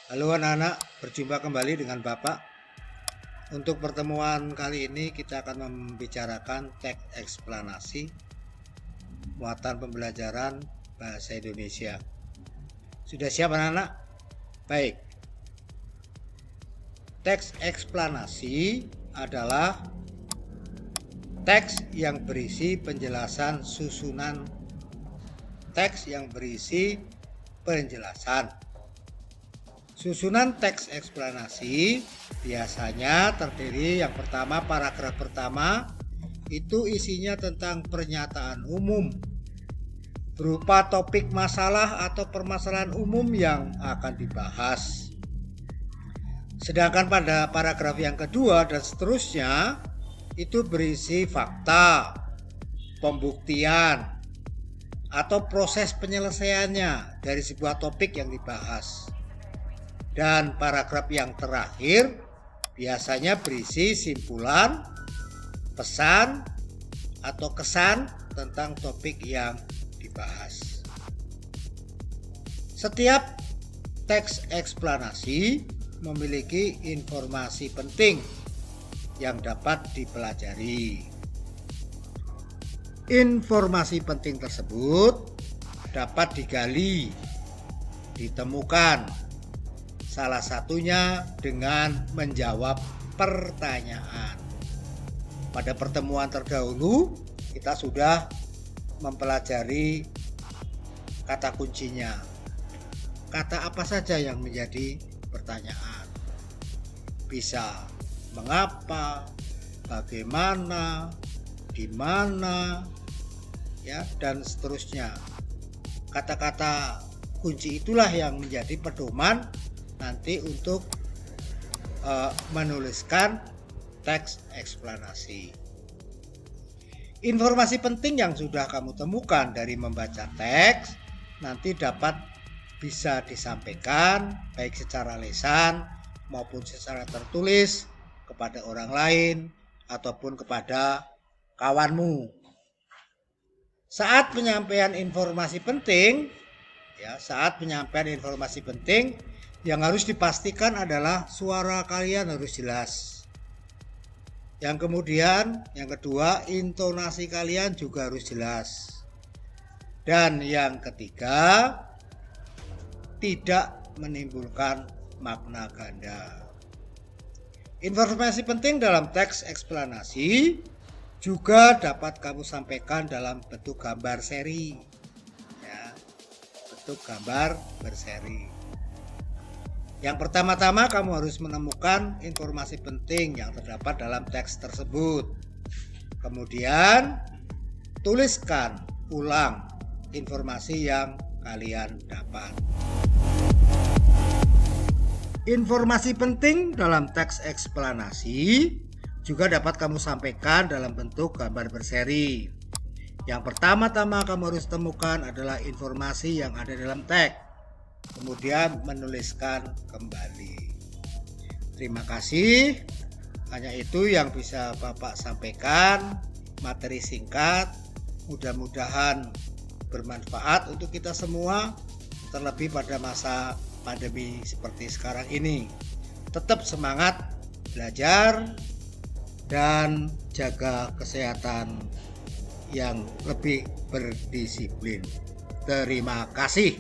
Halo anak-anak, berjumpa kembali dengan Bapak. Untuk pertemuan kali ini kita akan membicarakan teks eksplanasi muatan pembelajaran bahasa Indonesia. Sudah siap anak-anak? Baik. Teks eksplanasi adalah teks yang berisi penjelasan susunan teks yang berisi penjelasan. Susunan teks eksplanasi biasanya terdiri yang pertama, paragraf pertama itu isinya tentang pernyataan umum berupa topik masalah atau permasalahan umum yang akan dibahas. Sedangkan pada paragraf yang kedua dan seterusnya itu berisi fakta, pembuktian, atau proses penyelesaiannya dari sebuah topik yang dibahas. Dan paragraf yang terakhir biasanya berisi simpulan, pesan, atau kesan tentang topik yang dibahas. Setiap teks eksplanasi memiliki informasi penting yang dapat dipelajari. Informasi penting tersebut dapat digali, ditemukan, salah satunya dengan menjawab pertanyaan. Pada pertemuan terdahulu kita sudah mempelajari kata kuncinya. Kata apa saja yang menjadi pertanyaan? Bisa mengapa, bagaimana, di mana, ya, dan seterusnya. Kata-kata kunci itulah yang menjadi pedoman nanti untuk menuliskan teks eksplanasi. Informasi penting yang sudah kamu temukan dari membaca teks nanti bisa disampaikan baik secara lisan maupun secara tertulis kepada orang lain ataupun kepada kawanmu. Saat penyampaian informasi penting, yang harus dipastikan adalah suara kalian harus jelas. Yang kedua, intonasi kalian juga harus jelas. Dan yang ketiga, tidak menimbulkan makna ganda. Informasi penting dalam teks eksplanasi juga dapat kamu sampaikan dalam bentuk gambar seri. Bentuk gambar berseri. Yang pertama-tama kamu harus menemukan informasi penting yang terdapat dalam teks tersebut. Kemudian tuliskan ulang informasi yang kalian dapat. Informasi penting dalam teks eksplanasi juga dapat kamu sampaikan dalam bentuk gambar berseri. Yang pertama-tama kamu harus temukan adalah informasi yang ada dalam teks. Kemudian menuliskan kembali. Terima kasih. Hanya itu yang bisa Bapak sampaikan. Materi singkat. Mudah-mudahan bermanfaat untuk kita semua. Terlebih pada masa pandemi seperti sekarang ini. Tetap semangat belajar dan jaga kesehatan yang lebih berdisiplin. Terima kasih.